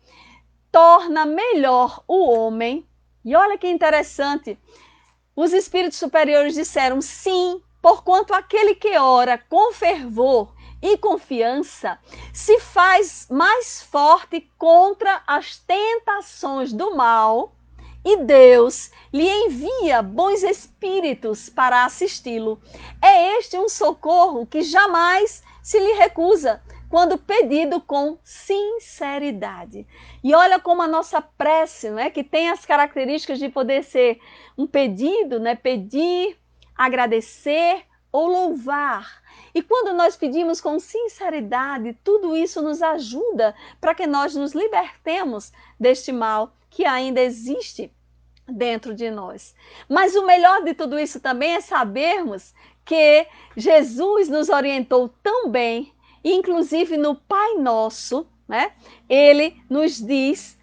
S1: torna melhor o homem. E olha que interessante, os espíritos superiores disseram sim, porquanto aquele que ora com fervor e confiança se faz mais forte contra as tentações do mal, e Deus lhe envia bons espíritos para assisti-lo. É este um socorro que jamais se lhe recusa, quando pedido com sinceridade. E olha como a nossa prece, né, que tem as características de poder ser um pedido, né, pedir, agradecer ou louvar. E quando nós pedimos com sinceridade, tudo isso nos ajuda para que nós nos libertemos deste mal que ainda existe dentro de nós. Mas o melhor de tudo isso também é sabermos que Jesus nos orientou tão bem, inclusive no Pai Nosso, né? Ele nos diz,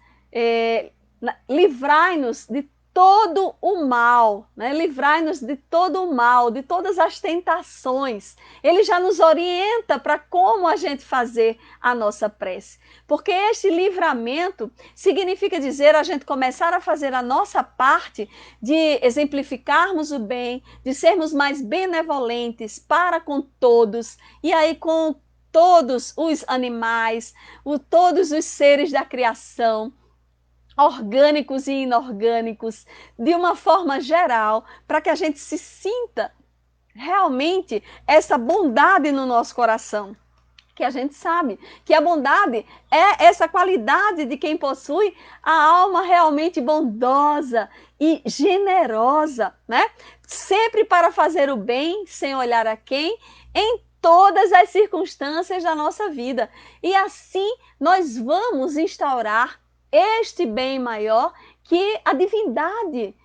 S1: livrai-nos de todo o mal, né? Livrai-nos de todo o mal, de todas as tentações. Ele já nos orienta para como a gente fazer a nossa prece. Porque este livramento significa dizer a gente começar a fazer a nossa parte de exemplificarmos o bem, de sermos mais benevolentes para com todos, e aí com todos os animais, todos os seres da criação, orgânicos e inorgânicos, de uma forma geral, para que a gente se sinta realmente essa bondade no nosso coração. Que a gente sabe que a bondade é essa qualidade de quem possui a alma realmente bondosa e generosa, né? Sempre para fazer o bem, sem olhar a quem, em todas as circunstâncias da nossa vida. E assim nós vamos instaurar este bem maior que a divindade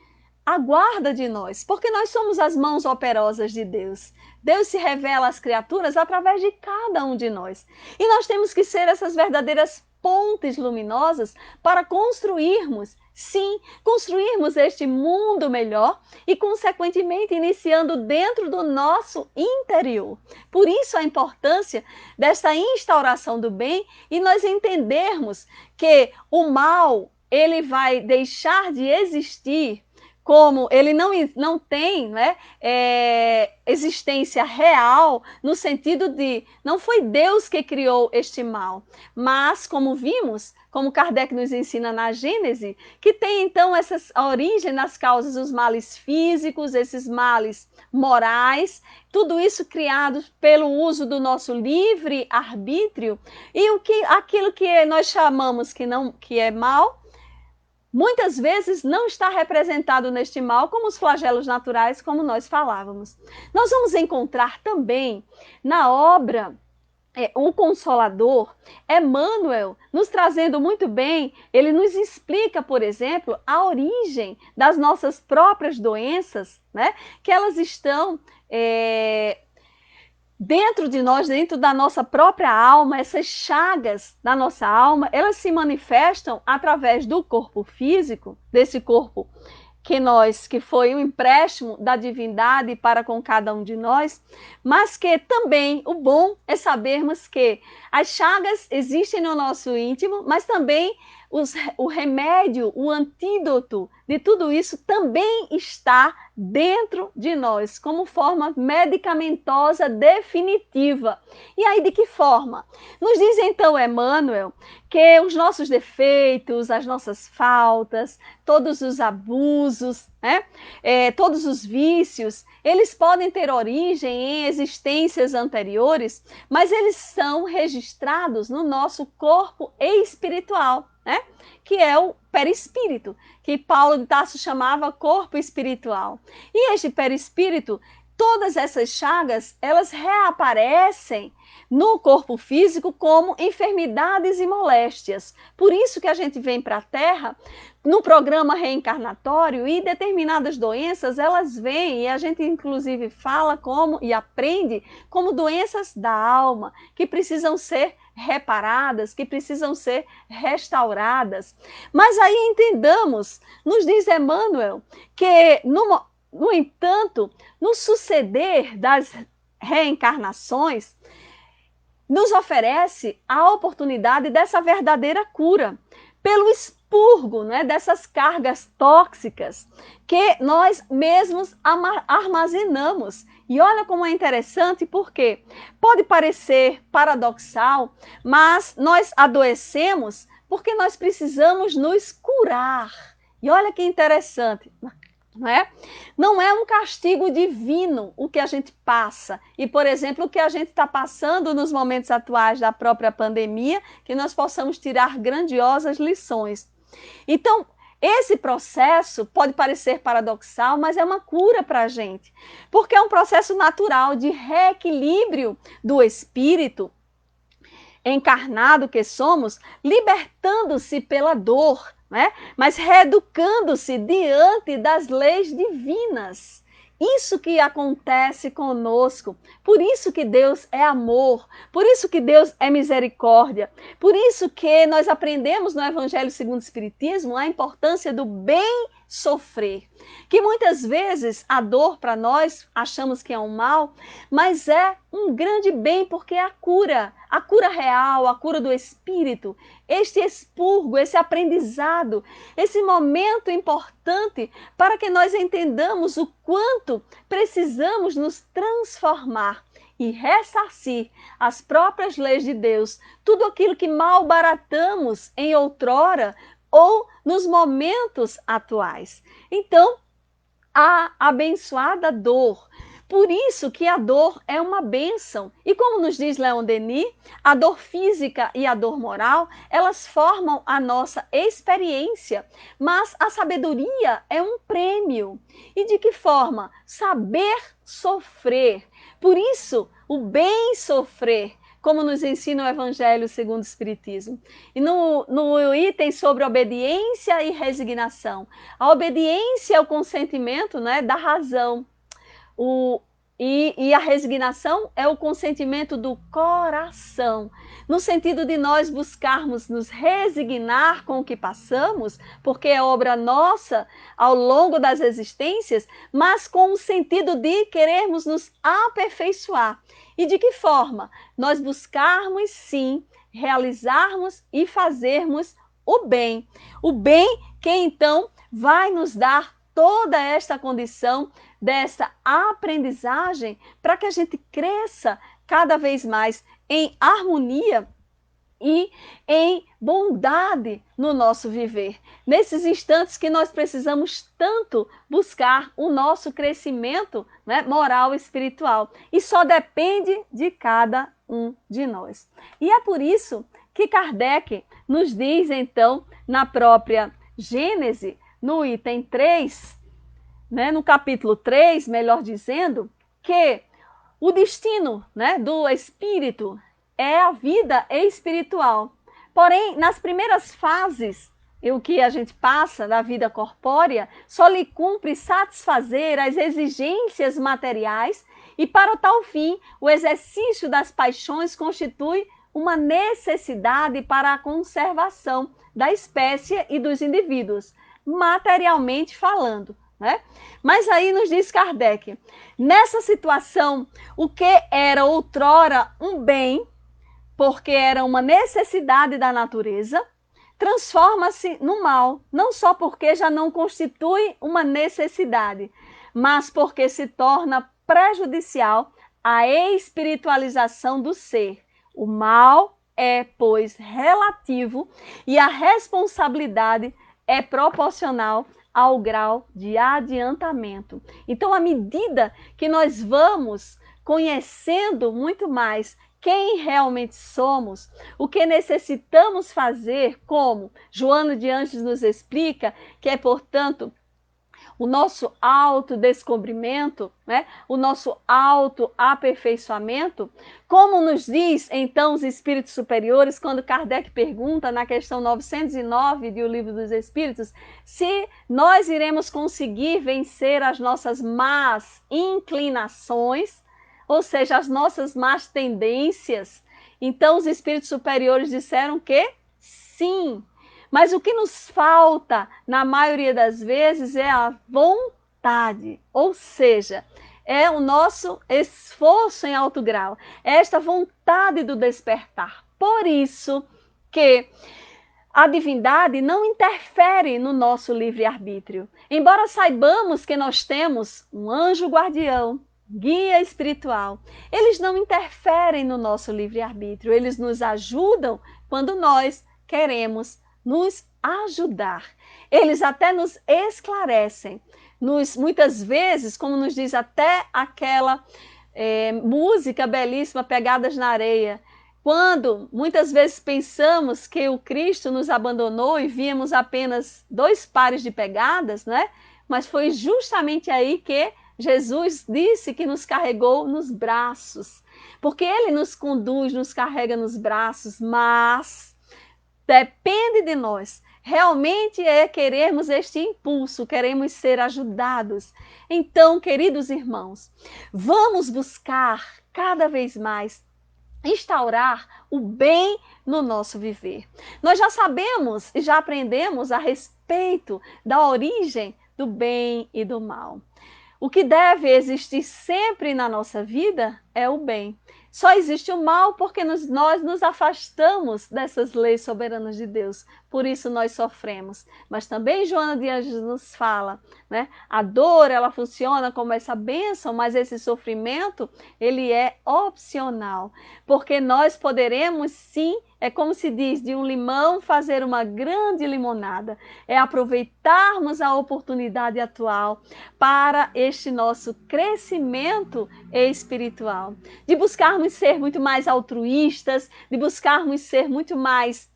S1: aguarda de nós, porque nós somos as mãos operosas de Deus. Deus se revela às criaturas através de cada um de nós. E nós temos que ser essas verdadeiras pontes luminosas para construirmos, sim, construirmos este mundo melhor e, consequentemente, iniciando dentro do nosso interior. Por isso a importância desta instauração do bem e nós entendermos que o mal, ele vai deixar de existir, como ele não tem, né, existência real, no sentido de não foi Deus que criou este mal, mas como vimos, como Kardec nos ensina na Gênese, que tem então essa origem nas causas dos males físicos, esses males morais, tudo isso criado pelo uso do nosso livre arbítrio, e aquilo que nós chamamos que é mal, muitas vezes não está representado neste mal como os flagelos naturais, como nós falávamos. Nós vamos encontrar também na obra O Consolador, Emmanuel, nos trazendo muito bem, ele nos explica, por exemplo, a origem das nossas próprias doenças, né? Que elas estão dentro de nós, dentro da nossa própria alma. Essas chagas da nossa alma, elas se manifestam através do corpo físico, desse corpo que foi um empréstimo da divindade para com cada um de nós, mas que também o bom é sabermos que as chagas existem no nosso íntimo, mas também o remédio, o antídoto de tudo isso também está dentro de nós, como forma medicamentosa definitiva. E aí de que forma? Nos diz então Emmanuel que os nossos defeitos, as nossas faltas, todos os abusos, né? Todos os vícios, eles podem ter origem em existências anteriores, mas eles são registrados no nosso corpo espiritual, né? Que é o perispírito, que Paulo de Tarso chamava corpo espiritual. E este perispírito, todas essas chagas, elas reaparecem no corpo físico como enfermidades e moléstias. Por isso que a gente vem para a Terra no programa reencarnatório, e determinadas doenças, elas vêm, e a gente inclusive fala como e aprende como doenças da alma, que precisam ser reparadas, que precisam ser restauradas. Mas aí entendamos, nos diz Emmanuel, que no entanto, no suceder das reencarnações, nos oferece a oportunidade dessa verdadeira cura, pelo expurgo, né, dessas cargas tóxicas que nós mesmos armazenamos. E olha como é interessante, porque pode parecer paradoxal, mas nós adoecemos porque nós precisamos nos curar. E olha que interessante, não é? Não é um castigo divino o que a gente passa. E, por exemplo, o que a gente está passando nos momentos atuais da própria pandemia, que nós possamos tirar grandiosas lições. Então, esse processo pode parecer paradoxal, mas é uma cura para a gente, porque é um processo natural de reequilíbrio do espírito encarnado que somos, libertando-se pela dor, né? Mas reeducando-se diante das leis divinas. Isso que acontece conosco. Por isso que Deus é amor, por isso que Deus é misericórdia, por isso que nós aprendemos no Evangelho segundo o Espiritismo a importância do bem sofrer. Que muitas vezes a dor para nós achamos que é um mal, mas é um grande bem, porque é a cura real, a cura do espírito, este expurgo, esse aprendizado, esse momento importante para que nós entendamos o quanto precisamos nos transformar e ressarcir as próprias leis de Deus, tudo aquilo que malbaratamos em outrora ou nos momentos atuais. Então, a abençoada dor. Por isso que a dor é uma bênção. E como nos diz Leon Denis, a dor física e a dor moral, elas formam a nossa experiência, mas a sabedoria é um prêmio. E de que forma? Saber sofrer. Por isso, o bem sofrer, como nos ensina o Evangelho segundo o Espiritismo. E no item sobre obediência e resignação. A obediência é o consentimento, né, da razão. E a resignação é o consentimento do coração, no sentido de nós buscarmos nos resignar com o que passamos, porque é obra nossa ao longo das existências, mas com o sentido de querermos nos aperfeiçoar. E de que forma? Nós buscarmos, sim, realizarmos e fazermos o bem. O bem que então vai nos dar toda esta condição dessa aprendizagem para que a gente cresça cada vez mais em harmonia e em bondade no nosso viver. Nesses instantes que nós precisamos tanto buscar o nosso crescimento, né, moral e espiritual. E só depende de cada um de nós. E é por isso que Kardec nos diz, então, na própria Gênese, no item 3, né, no capítulo 3, melhor dizendo, que o destino, né, do espírito é a vida espiritual. Porém, nas primeiras fases, o que a gente passa da vida corpórea, só lhe cumpre satisfazer as exigências materiais e, para tal fim, o exercício das paixões constitui uma necessidade para a conservação da espécie e dos indivíduos, materialmente falando. Né? Mas aí nos diz Kardec, nessa situação, o que era outrora um bem, porque era uma necessidade da natureza, transforma-se no mal, não só porque já não constitui uma necessidade, mas porque se torna prejudicial à espiritualização do ser. O mal é, pois, relativo e a responsabilidade é proporcional ao grau de adiantamento. Então, à medida que nós vamos conhecendo muito mais quem realmente somos, o que necessitamos fazer, como Joana de Anjos nos explica, que é, portanto, o nosso autodescobrimento, né? O nosso autoaperfeiçoamento, como nos diz então os espíritos superiores, quando Kardec pergunta na questão 909 do Livro dos Espíritos, se nós iremos conseguir vencer as nossas más inclinações, ou seja, as nossas más tendências. Então os espíritos superiores disseram que sim. Mas o que nos falta, na maioria das vezes, é a vontade, ou seja, é o nosso esforço em alto grau, é esta vontade do despertar. Por isso que a divindade não interfere no nosso livre-arbítrio. Embora saibamos que nós temos um anjo guardião, guia espiritual, eles não interferem no nosso livre-arbítrio, eles nos ajudam quando nós queremos nos ajudar. Eles até nos esclarecem, muitas vezes, como nos diz até aquela música belíssima, Pegadas na Areia, quando muitas vezes pensamos que o Cristo nos abandonou e víamos apenas 2 pares de pegadas, né? Mas foi justamente aí que Jesus disse que nos carregou nos braços, porque Ele nos conduz, nos carrega nos braços, mas depende de nós. Realmente queremos este impulso, queremos ser ajudados. Então, queridos irmãos, vamos buscar cada vez mais instaurar o bem no nosso viver. Nós já sabemos e já aprendemos a respeito da origem do bem e do mal. O que deve existir sempre na nossa vida é o bem. Só existe o mal porque nós nos afastamos dessas leis soberanas de Deus. Por isso nós sofremos. Mas também Joana de Anjos nos fala, né? A dor, ela funciona como essa bênção, mas esse sofrimento, ele é opcional. Porque nós poderemos sim, é como se diz, de um limão fazer uma grande limonada. É aproveitarmos a oportunidade atual para este nosso crescimento espiritual. De buscarmos ser muito mais altruístas, de buscarmos ser muito mais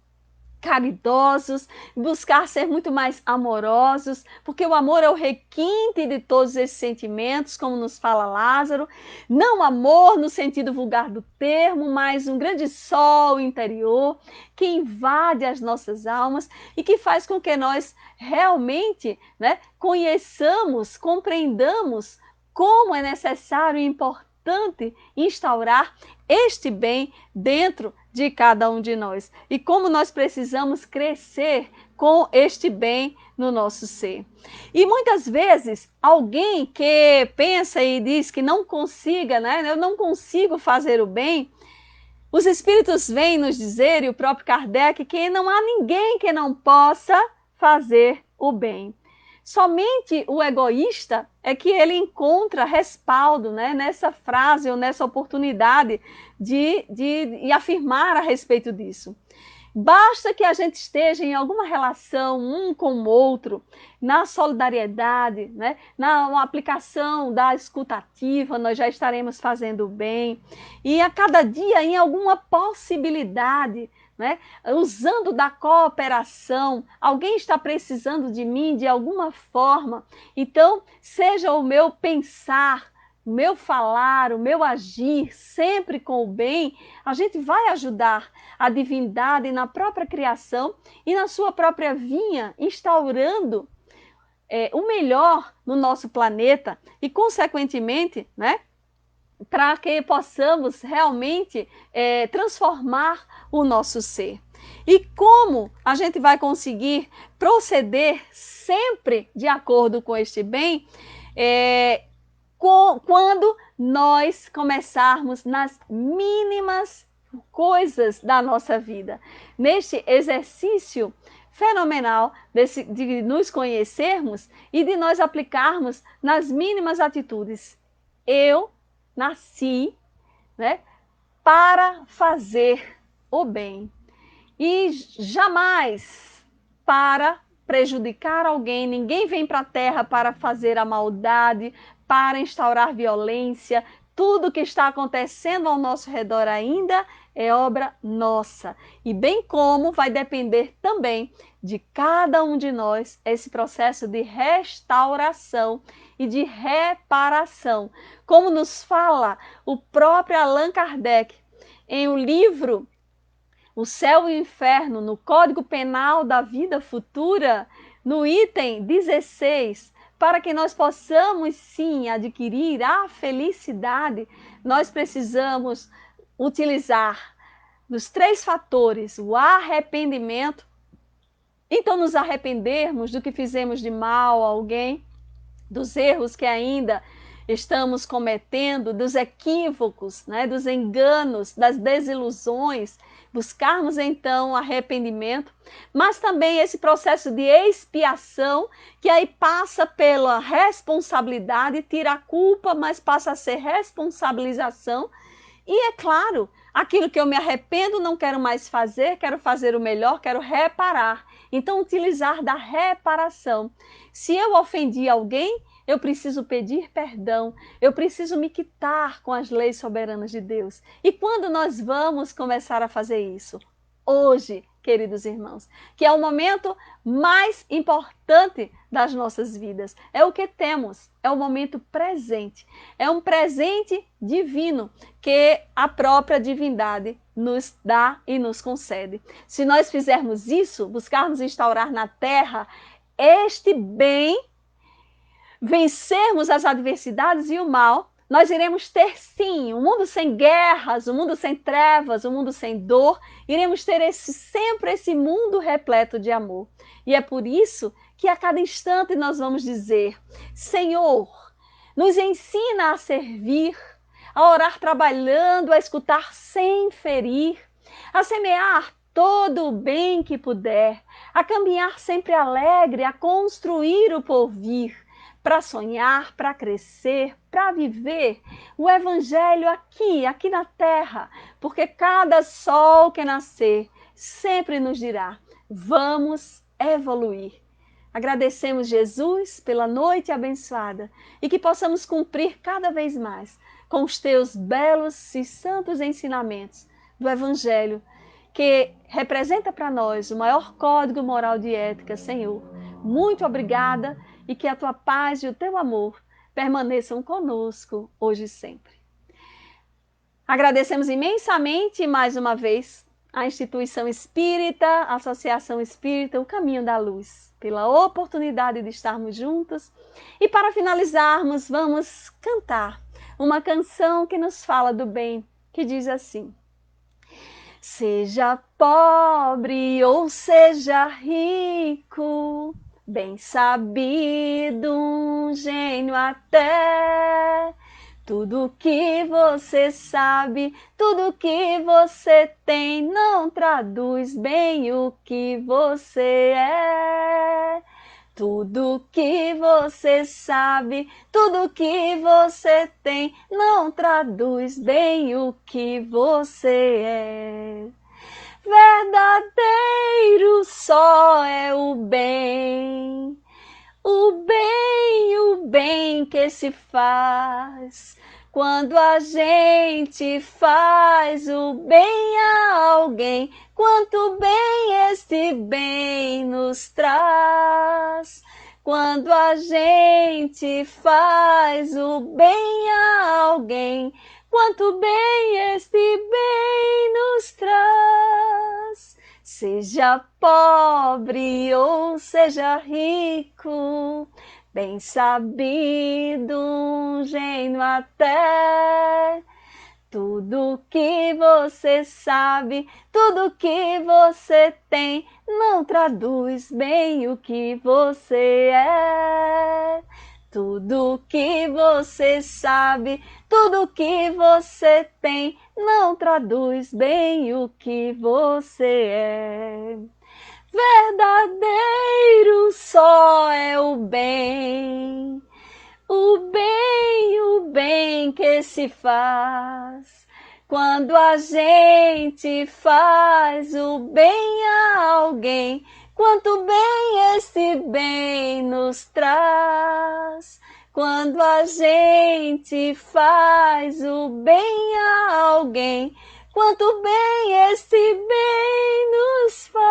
S1: caridosos, buscar ser muito mais amorosos, porque o amor é o requinte de todos esses sentimentos, como nos fala Lázaro. Não amor no sentido vulgar do termo, mas um grande sol interior que invade as nossas almas e que faz com que nós realmente, né, conheçamos, compreendamos como é necessário e importante instaurar este bem dentro de cada um de nós e como nós precisamos crescer com este bem no nosso ser. E muitas vezes alguém que pensa e diz que não consiga, né? Eu não consigo fazer o bem, os espíritos vêm nos dizer, e o próprio Kardec, que não há ninguém que não possa fazer o bem. Somente o egoísta é que ele encontra respaldo, né, nessa frase ou nessa oportunidade de afirmar a respeito disso. Basta que a gente esteja em alguma relação um com o outro, na solidariedade, né? Na aplicação da escutativa, nós já estaremos fazendo o bem. E a cada dia em alguma possibilidade, né? Usando da cooperação, alguém está precisando de mim de alguma forma, então seja o meu pensar, o meu falar, o meu agir sempre com o bem, a gente vai ajudar a divindade na própria criação e na sua própria vinha, instaurando o melhor no nosso planeta e, consequentemente, né, para que possamos realmente transformar o nosso ser. E como a gente vai conseguir proceder sempre de acordo com este bem? Quando nós começarmos nas mínimas coisas da nossa vida, neste exercício fenomenal de nos conhecermos e de nós aplicarmos nas mínimas atitudes. Eu nasci, né, para fazer o bem e jamais para prejudicar alguém. Ninguém vem para a Terra para fazer a maldade, para instaurar violência. Tudo que está acontecendo ao nosso redor ainda é obra nossa. E bem como vai depender também de cada um de nós esse processo de restauração e de reparação. Como nos fala o próprio Allan Kardec em um livro O Céu e o Inferno, no Código Penal da Vida Futura, no item 16, para que nós possamos sim adquirir a felicidade, nós precisamos utilizar os 3 fatores, o arrependimento, então nos arrependermos do que fizemos de mal a alguém, dos erros que ainda estamos cometendo, dos equívocos, né, dos enganos, das desilusões, buscarmos então arrependimento, mas também esse processo de expiação, que aí passa pela responsabilidade, tira a culpa, mas passa a ser responsabilização. E é claro, aquilo que eu me arrependo, não quero mais fazer, quero fazer o melhor, quero reparar. Então, utilizar da reparação. Se eu ofendi alguém, eu preciso pedir perdão, eu preciso me quitar com as leis soberanas de Deus. E quando nós vamos começar a fazer isso? Hoje, queridos irmãos, que é o momento mais importante das nossas vidas. É o que temos, é o momento presente. É um presente divino que a própria divindade nos dá e nos concede. Se nós fizermos isso, buscarmos instaurar na terra este bem, vencermos as adversidades e o mal, nós iremos ter sim um mundo sem guerras, um mundo sem trevas, um mundo sem dor, iremos ter sempre esse mundo repleto de amor. E é por isso que a cada instante nós vamos dizer: Senhor, nos ensina a servir, a orar trabalhando, a escutar sem ferir, a semear todo o bem que puder, a caminhar sempre alegre, a construir o porvir, para sonhar, para crescer, para viver o Evangelho aqui na terra, porque cada sol que nascer sempre nos dirá: vamos evoluir. Agradecemos, Jesus, pela noite abençoada e que possamos cumprir cada vez mais com os teus belos e santos ensinamentos do Evangelho, que representa para nós o maior código moral de ética, Senhor. Muito obrigada e que a tua paz e o teu amor permaneçam conosco hoje e sempre. Agradecemos imensamente mais uma vez a Instituição Espírita, a Associação Espírita, o Caminho da Luz, pela oportunidade de estarmos juntos. E para finalizarmos, vamos cantar uma canção que nos fala do bem, que diz assim: seja pobre ou seja rico, bem sabido, um gênio até, tudo que você sabe, tudo que você tem, não traduz bem o que você é. Tudo que você sabe, tudo que você tem, não traduz bem o que você é. Verdadeiro só é o bem o bem que se faz quando a gente faz o bem a alguém. Quanto bem este bem nos traz quando a gente faz o bem a alguém. Quanto bem este bem nos traz. Seja pobre ou seja rico, bem sabido, um gênio até, tudo que você sabe, tudo que você tem, não traduz bem o que você é. Tudo que você sabe, tudo que você tem, não traduz bem o que você é. Verdadeiro só é o bem o bem que se faz quando a gente faz o bem a alguém. Quanto bem esse bem nos traz quando a gente faz o bem a alguém. Quanto bem esse bem nos faz.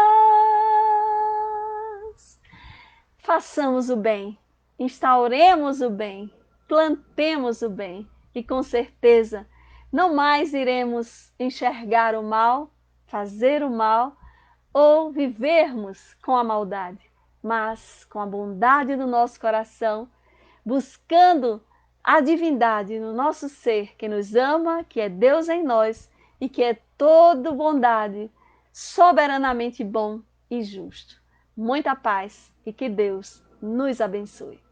S1: Façamos o bem, instauremos o bem, plantemos o bem e com certeza não mais iremos enxergar o mal, fazer o mal ou vivermos com a maldade, mas com a bondade no nosso coração, buscando a divindade no nosso ser que nos ama, que é Deus em nós e que é todo bondade, soberanamente bom e justo. Muita paz e que Deus nos abençoe.